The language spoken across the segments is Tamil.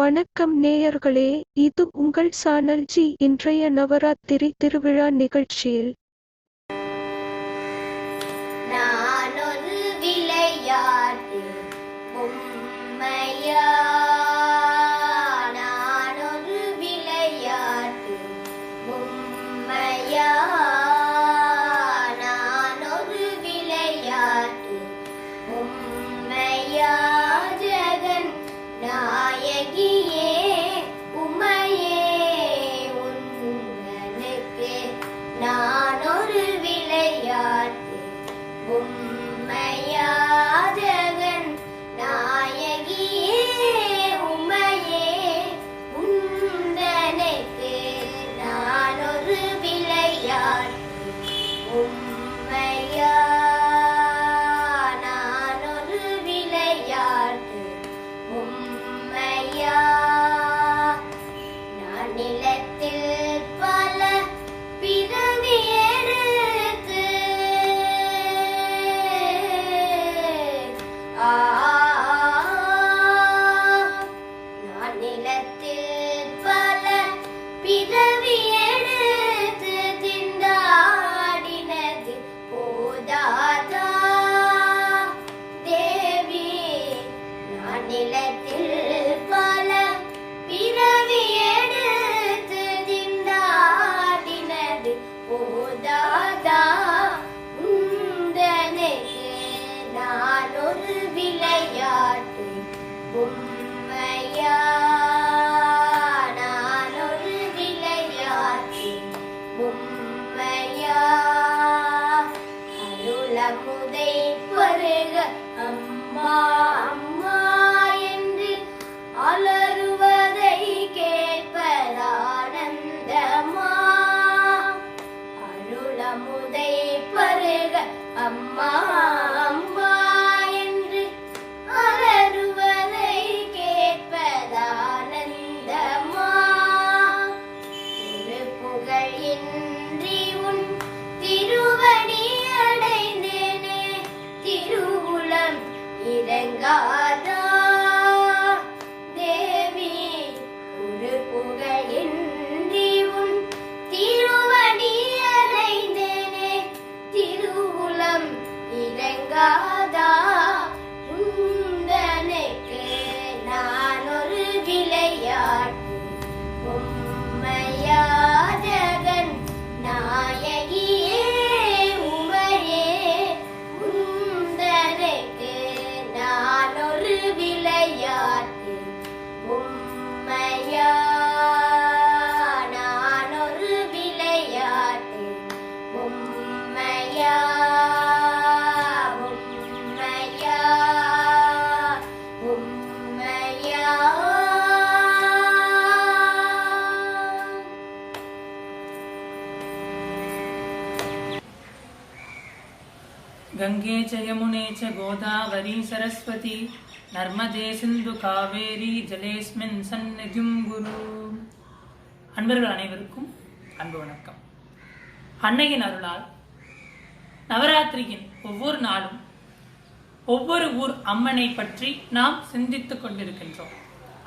வணக்கம் நேயர்களே, இது உங்கள் சானல் ஜி. இன்றைய நவராத்திரி திருவிழா நிகழ்ச்சியில் நானொரு விளையாட்டு பொம்மையா, நானொரு விளையாட்டு பொம்மையா, நானொரு விளையாட்டு பொம்மையா, ஜெகன் நாயகியே உமையே உன்னுக்கு நானொரு விளையாட்டு பொம்மையா, ஜெகன் நாயகியே உமையே உந்தனுக்கு நானொரு விளையாட்டு பொம்மையா, நானொரு விளையாட்டு பொம்மையா. நான் நிலத்தில் பல பிறவி எடுத்து நான் நிலத்தில் பல பிறவி எடுத்து திண்டாடினது போதாதா தேவி, நான் நிலத்தில் பல பிறவி எடுத்து திண்டாடினது போதாதா உந்தனுக்கு நானொரு விளையாட்டு பொம்மையா, நானொரு விளையாட்டு பொம்மையா. அருளமுதை பருக அம்மா அம்மா என்று அலறுவதை கேட்பதானந்தமா, அருளமுதை பருக அம்மா அம்மா என்று அலறுவதை கேட்பதானந்தமா. ஒரு புகழின்றி உன் திருவடி அடைந்தேனே, திருவுளம் இறங்காதா தேவி, ஒரு புகழின்றி உன் திருவடி அடைந்தேனே, திருவுளம் இறங்காதா உந்தனுக்கு நானொரு விளையாட்டு பொம்மையா, ஜெகன் நாயகியே உமையே உந்தனுக்கு நானொரு விளையாட்டு பொம்மையா, நானொரு விளையாட்டு பொம்மையா, பொம்மையா, பொம்மையா. गंगे च यमुने च गोदावरी सरस्वती नर्मदे सिंधु कावेरी जलेस्मिन् सन्निधिं गुरु. அன்பர்கள் அனைவருக்கும் அன்பு வணக்கம். அன்னையின் அருளால் நவராத்திரியின் ஒவ்வொரு நாளும் ஒவ்வொரு ஊர் அம்மனை பற்றி நாம் சிந்தித்துக் கொண்டிருக்கின்றோம்.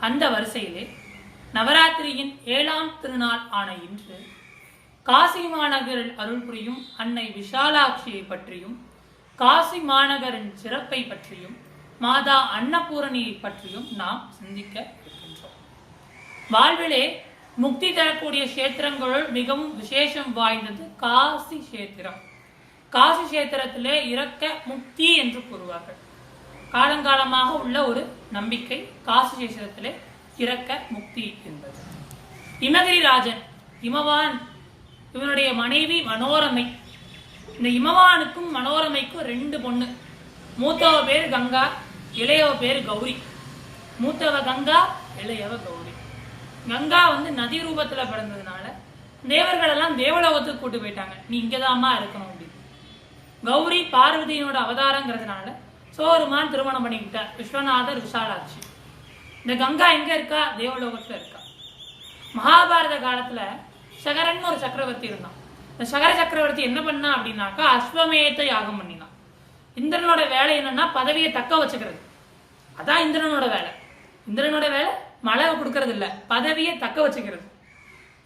அந்த வரிசையிலே நவராத்திரியின் 7ஆம் திருநாள் ஆன இன்று காசி மாநகரில் அருள் புரியும் அன்னை விஷாலாட்சியை பற்றியும், காசி மாநகரின் சிறப்பை பற்றியும், மாதா அன்னபூரணியை பற்றியும் நாம் சிந்திக்க இருக்கின்றோம். வாழ்விலே முக்தி தரக்கூடிய கஷேத்திரங்களுள் மிகவும் விசேஷம் வாய்ந்தது காசி கஷேத்திரம். காசி கஷேத்திரத்திலே இறக்க முக்தி என்று கூறுவார்கள். காலங்காலமாக உள்ள ஒரு நம்பிக்கை காசி கஷேத்திரத்திலே இறக்க முக்தி என்பது. இமகிரிராஜன் இமவான், இவனுடைய மனைவி மனோரமை. இந்த இமவானுக்கும் மனோரமைக்கும் 2 பொண்ணு. மூத்தவ பேரு கங்கா, இளையவ பேரு கௌரி. மூத்தவ கங்கா, இளையவ கௌரி. கங்கா நதி ரூபத்துல பிறந்ததுனால தேவர்கள் எல்லாம் தேவலோகத்துக்கு கூட்டு போயிட்டாங்க, நீ இங்கதாமா இருக்கணும் அப்படின்னு. கௌரி பார்வதியோட அவதாரங்கிறதுனால சோருமான் திருமணம் பண்ணிக்கிட்டார் விஸ்வநாதர் விஷாலாட்சி. இந்த கங்கா எங்க இருக்கா? தேவலோகத்துல இருக்கா. மகாபாரத காலத்துல சகரன் ஒரு சக்கரவர்த்தி இருந்தான். இந்த சகர சக்கரவர்த்தி என்ன பண்ணா அப்படின்னாக்கா அஸ்வமேத யாகம் பண்ணினான். இந்திரனோட வேலை என்னன்னா பதவியை தக்க வச்சுக்கிறது. அதான் இந்திரனோட வேலை. இந்திரனோட வேலை மழை கொடுக்கறது இல்ல, பதவியை தக்க வச்சுக்கிறது.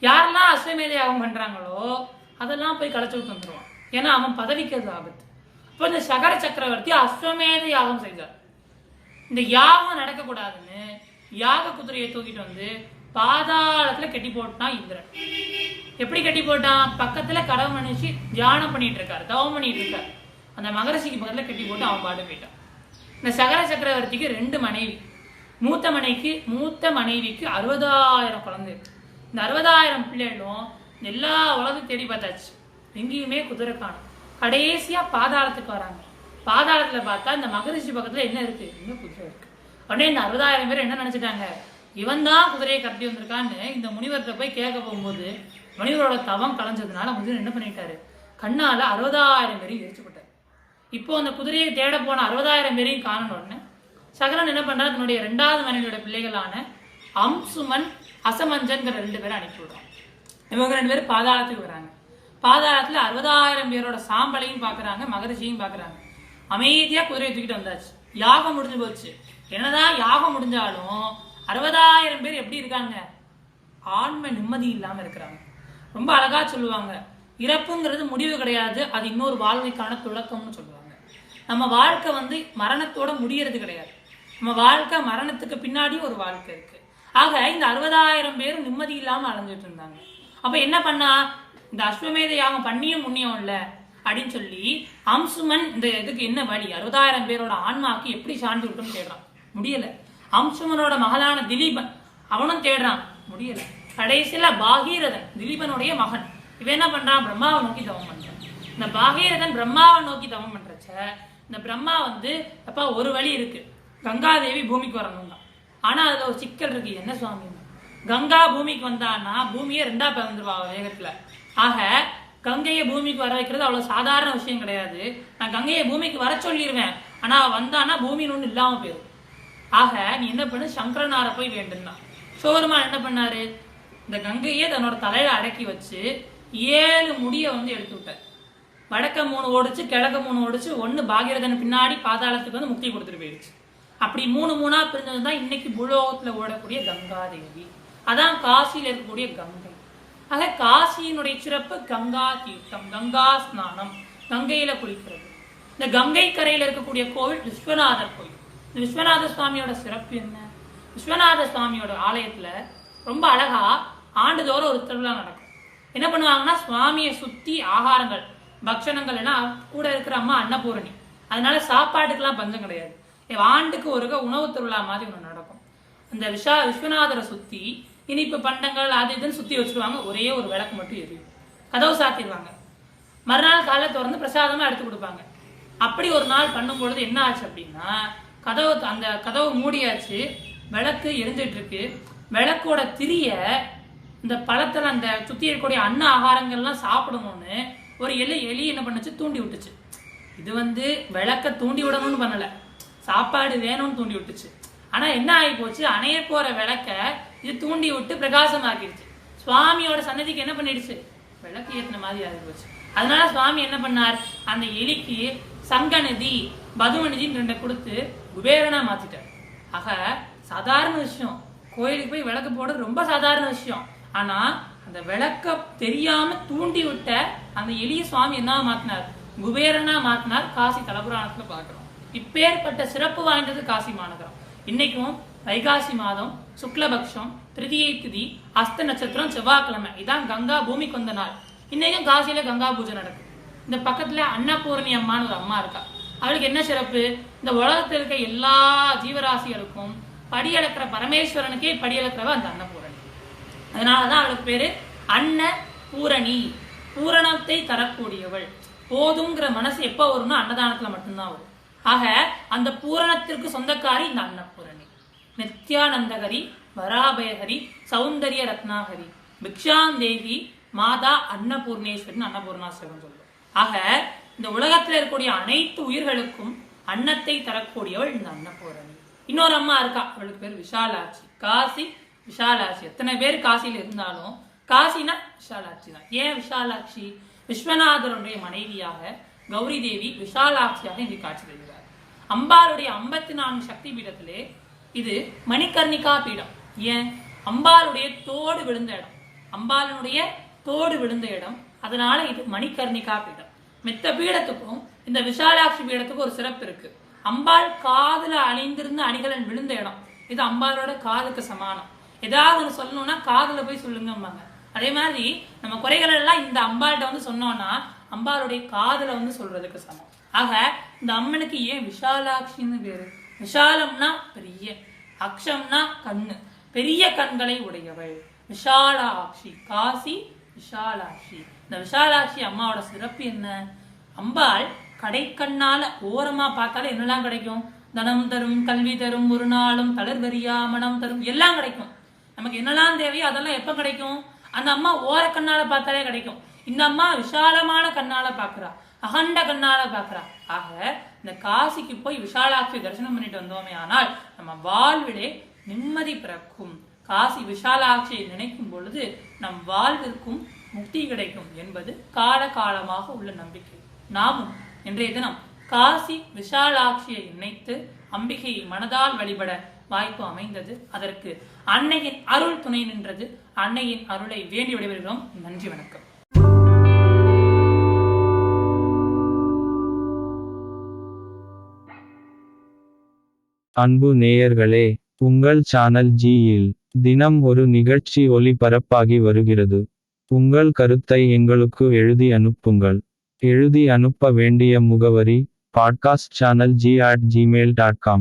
யாரெல்லாம் அஸ்வமேத யாகம் பண்றாங்களோ அதெல்லாம் போய் களைச்சு விட்டு வந்துருவான். ஏன்னா அவன் பதவிக்கு அது ஆபத்து. இப்போ இந்த சகர சக்கரவர்த்தி அஸ்வமேத யாகம் செய்தார். இந்த யாகம் நடக்கக்கூடாதுன்னு யாக குதிரையை தூக்கிட்டு வந்து பாதாளத்துல கட்டி போட்டான் இந்திரன். எப்படி கட்டி போட்டான்? பக்கத்துல கடவு மனுஷி தியானம் பண்ணிட்டு இருக்காரு, தவம் பண்ணிட்டு இருக்காரு. அந்த மகரிஷிக்கு பக்கத்துல கட்டி போட்டு அவன் பாட்டு போயிட்டான். இந்த சகர சக்கரவர்த்திக்கு 2 மனைவி. மூத்த மனைவிக்கு 60,000 குழந்தை இருக்கு. இந்த 60,000 பிள்ளைகளும் எல்லா உலகத்தையும் தேடி பார்த்தாச்சு, எங்கேயுமே குதிரை காணும். கடைசியா பாதாளத்துக்கு வராங்க. பாதாளத்துல பார்த்தா இந்த மகரிஷி பக்கத்துல என்ன இருக்கு? இன்னும் குதிரை இருக்கு. உடனே இந்த 60,000 பேர் என்ன நினைச்சிட்டாங்க, இவன் தான் குதிரையை கட்டி வந்திருக்கான்னு இந்த முனிவர்கிட்ட போய் கேட்க போகும்போது முனிவரோட தவம் கலைஞ்சதுனால முனிவர் என்ன பண்ணிட்டாரு, கண்ணால 60,000 பேரையும் எரிச்சு போட்டார். இப்போ அந்த குதிரையை தேட போன 60,000 பேரையும் காணணும்னு சகரன் என்ன பண்றாரு, தன்னுடைய 2வது மனைவியோட பிள்ளைகளான அம்சுமன் அசமஞ்சன்கிற 2 பேரை அனுப்பி விடுறாங்க. இவங்க 2 பேரும் பாதாளத்துக்கு வராங்க. பாதாளத்துல 60,000 பேரோட சாம்பலையும் பாக்குறாங்க, மகரிஷியும் பாக்குறாங்க. அமைதியா குதிரையை தூக்கிட்டு வந்தாச்சு. யாகம் முடிஞ்சு போச்சு. என்னதான் யாகம் முடிஞ்சாலும் 60,000 பேர் எப்படி இருக்காங்க, ஆன்ம நிம்மதி இல்லாம இருக்கிறாங்க. ரொம்ப அழகா சொல்லுவாங்க, இறப்புங்கிறது முடிவு கிடையாது, அது இன்னொரு வாழ்க்கைக்கான தொடக்கம்னு சொல்லுவாங்க. நம்ம வாழ்க்கை மரணத்தோட முடியறது கிடையாது. நம்ம வாழ்க்கை மரணத்துக்கு பின்னாடி ஒரு வாழ்க்கை இருக்கு. ஆக இந்த 60,000 பேரும் நிம்மதி இல்லாம அலைஞ்சிட்டு இருந்தாங்க. அப்ப என்ன பண்ணா, இந்த அஸ்வமேத யாகம் பண்ணியும் முன்னியம் இல்ல அப்படின்னு சொல்லி அம்சுமன் இந்த இதுக்கு என்ன வழி, 60,000 பேரோட ஆன்மாக்கு எப்படி சாந்தி விட்டுன்னு தேடுறான், முடியல. அம்சுமனோட மகளான திலீபன் அவனும் தேடுறான், முடியல. கடைசியில பாகீரதன் திலீபனுடைய மகன் இவன் என்ன பண்றான், பிரம்மாவை நோக்கி தவம் பண்றான். இந்த பாகீரதன் பிரம்மாவை நோக்கி தவம் பண்றச்ச இந்த பிரம்மா அப்பா ஒரு வழி இருக்கு, கங்காதேவி பூமிக்கு வரணும் தான். ஆனா அதுல ஒரு சிக்கல் இருக்கு. என்ன சுவாமி, கங்கா பூமிக்கு வந்தான்னா பூமியை 2ஆ பிறந்துருவா வேகத்துல. ஆக கங்கையை பூமிக்கு வர வைக்கிறது அவ்வளவு சாதாரண விஷயம் கிடையாது. நான் கங்கையை பூமிக்கு வர சொல்லிடுவேன், ஆனா வந்தானா பூமின்னு ஒண்ணு இல்லாம போயிடும். ஆக நீ என்ன பண்ணு, சங்கரனார போய் வேண்டுன்னா. சோருமான் என்ன பண்ணாரு, இந்த கங்கையே தன்னோட தலையில அடக்கி வச்சு 7 முடிய எடுத்து விட்டார். வடக்க 3 ஓடிச்சு, கிழக்க 3 ஓடிச்சு. 1 பாகீரதன் பின்னாடி பாதாளத்துக்கு முக்தி கொடுத்துட்டு போயிடுச்சு. அப்படி 3 பிரிஞ்சதுதான் இன்னைக்கு பூலோகத்துல ஓடக்கூடிய கங்காதேவி. அதான் காசியில இருக்கக்கூடிய கங்கை. ஆக காசியினுடைய சிறப்பு கங்கா தீர்த்தம், கங்கா ஸ்நானம், கங்கையில குளிக்கிறது. இந்த கங்கை கரையில இருக்கக்கூடிய கோவில் விஸ்வநாதர் கோயில். இந்த விஸ்வநாத சுவாமியோட சிறப்பு என்ன, விஸ்வநாத சுவாமியோட ஆலயத்துல ரொம்ப அழகா ஆண்டுதோறும் ஒரு திருவிழா நடக்கும். என்ன பண்ணுவாங்கன்னா, சுவாமியை சுத்தி ஆகாரங்கள் பக்ஷணங்கள் எல்லாம் கூட இருக்கிற அம்மா அன்னபூரணி, அதனால சாப்பாட்டுக்கெல்லாம் பஞ்சம் கிடையாது. ஆண்டுக்கு ஒரு உணவு திருவிழா மாதிரி ஒன்று நடக்கும். அந்த விஸ்வநாதரை சுத்தி இனிப்பு பண்டங்கள் அது இதுன்னு சுத்தி வச்சிருவாங்க. ஒரே ஒரு விளக்கு மட்டும் எரியும், கதவு சாத்திடுவாங்க. மறுநாள் காலை திறந்து பிரசாதமா எடுத்து கொடுப்பாங்க. அப்படி ஒரு நாள் பண்ணும் பொழுது என்ன ஆச்சு அப்படின்னா, அந்த கதவு மூடியாச்சு, விளக்கு எரிஞ்சிட்டு இருக்கு. விளக்கோட திரிய இந்த பழத்துல அந்த சுத்தி இருக்கக்கூடிய அன்ன ஆகாரங்கள்லாம் சாப்பிடணும்னு ஒரு எலி என்ன பண்ணுச்சு, தூண்டி விட்டுச்சு. இது விளக்க தூண்டி விடணும்னு பண்ணல, சாப்பாடு வேணும்னு தூண்டி விட்டுச்சு. ஆனா என்ன ஆகி போச்சு, அணைய போற விளக்க இது தூண்டி விட்டு பிரகாசமாக்கிடுச்சு. சுவாமியோட சன்னதிக்கு என்ன பண்ணிடுச்சு, விளக்கு ஏத்தின மாதிரி ஆகி போச்சு. அதனால சுவாமி என்ன பண்ணார், அந்த எலிக்கு சங்கநிதி பதுமநிதின்னு 2 கொடுத்து குபேரனா மாத்திட்டார். ஆக சாதாரண விஷயம், கோயிலுக்கு போய் விளக்கு போடுறது ரொம்ப சாதாரண விஷயம். ஆனா அந்த விளக்க தெரியாம தூண்டி விட்ட அந்த எளிய சுவாமி என்ன மாத்தினார், குபேரனா மாத்தினார். காசி தலபுராணத்துல பாக்குறோம். இப்பேற்பட்ட சிறப்பு வாய்ந்தது காசி மாநகரம். இன்னைக்கும் வைகாசி மாதம் சுக்லபக்ஷம் திருதியை திதி அஸ்த நட்சத்திரம் செவ்வாய்க்கிழமை, இதான் கங்கா பூமிக்கு வந்த நாள். இன்னைக்கும் காசியில கங்கா பூஜை நடக்கும். இந்த பக்கத்துல அன்னபூரணி அம்மான்னு ஒரு அம்மா இருக்கா. அவளுக்கு என்ன சிறப்பு, இந்த உலகத்தில் இருக்க எல்லா ஜீவராசிகளுக்கும் படியளக்கிற பரமேஸ்வரனுக்கே படியளக்கிறவ அந்த அன்னபூரணி. அதனாலதான் அவளுக்கு பேரு அன்ன பூரணி, பூரணத்தை தரக்கூடியவள். போதுங்கிற மனசு எப்ப வரும்னா அன்னதானத்துல மட்டும்தான் வரும். ஆக அந்த பூரணத்திற்கு சொந்தக்காரி இந்த அன்னபூரணி. நித்யானந்தகரி, வராபயஹரி, சௌந்தரிய ரத்னாகரி, பிக்ஷாந்தேகி, மாதா அன்னபூர்ணேஸ்வரின் அன்னபூர்ணாஸ்வரம் சொல்லுவோம். ஆக இந்த உலகத்துல இருக்கக்கூடிய அனைத்து உயிர்களுக்கும் அன்னத்தை தரக்கூடியவள் இந்த அன்னபூரணி. இன்னொரு அம்மா இருக்கா, அவளுக்கு பேர் விஷாலாட்சி. காசி விஷாலாட்சி. எத்தனை பேர் காசியில இருந்தாலும் காசினா விஷாலாட்சி தான். ஏன் விஷாலாட்சி, விஸ்வநாதருடைய மனைவியாக கௌரி தேவி விஷாலாட்சியாக இங்கு காட்சி தருகிறார். அம்பாளுடைய 54 சக்தி பீடத்திலே இது மணிகர்ணிகா பீடம். ஏன்? அம்பாளுடைய தோடு விழுந்த இடம், அம்பாளுடைய தோடு விழுந்த இடம், அதனால இது மணிகர்ணிகா பீடம். மித்த பீடத்துக்கும் இந்த விஷாலாட்சி பீடத்துக்கும் ஒரு சிறப்பு இருக்கு. அம்பாள் காதுல அணிந்திருந்த அணிகலன் விழுந்த இடம், இது அம்பாளோட காதுக்கு சமானம். ஏதாவது ஒன்று சொல்லணும்னா காதுல போய் சொல்லுங்கம்பாங்க. அதே மாதிரி நம்ம குறைகள் எல்லாம் இந்த அம்பாள்கிட்ட வந்து சொன்னோம்னா அம்பாளுடைய காதுல வந்து சொல்றதுக்கு சமம். ஆக இந்த அம்மனுக்கு ஏன் விஷாலாட்சின்னு பேரு? விஷாலம்னா பெரிய, அக்ஷம்னா கண்ணு, பெரிய கண்களை உடையவள் விஷாலாட்சி, காசி விஷாலாட்சி. இந்த விஷாலாட்சி அம்மாவோட சிறப்பு என்ன? அம்பாள் கடைக்கண்ணால ஓரமா பார்த்தாலே என்னெல்லாம் கிடைக்கும்? தனம் தரும், கல்வி தரும், ஒரு நாளும் தளர்வரியா மனம் தரும், எல்லாம் கிடைக்கும். நமக்கு என்னெல்லாம் தேவையோ அதெல்லாம் எப்ப கிடைக்கும்? அந்த அம்மா ஓர கண்ணால பார்த்தாலே கிடைக்கும். இந்த அம்மா விஷாலமான கண்ணால பாக்குறா, அகண்ட கண்ணால பாக்குறா. ஆக இந்த காசிக்கு போய் விஷாலாட்சி தரிசனம் பண்ணிட்டு வந்தோமே ஆனால் நம்ம வாழ்விலே நிம்மதி பிறக்கும். காசி விஷாலாட்சியை நினைக்கும் பொழுது நம் வாழ்விற்கும் முக்தி கிடைக்கும் என்பது காலகாலமாக உள்ள நம்பிக்கை. நாமும் இன்றைய தினம் காசி விஷாலாட்சியை நினைத்து அம்பிகையை மனதால் வழிபட வாய்ப்பு அமைந்தது. அதற்கு அன்னையின் அருள் துணை நின்றது. அன்னையின் அருளை வேண்டி விடைபெறுகிறோம். நன்றி, வணக்கம். அன்பு நேயர்களே, உங்கள் சேனல் ஜியில் தினம் ஒரு நிகழ்ச்சி ஒளிபரப்பாகி வருகிறது. உங்கள் கருத்தை எங்களுக்கு எழுதி அனுப்புங்கள். எழுதி அனுப்ப வேண்டிய முகவரி: podcastchannelg@gmail.com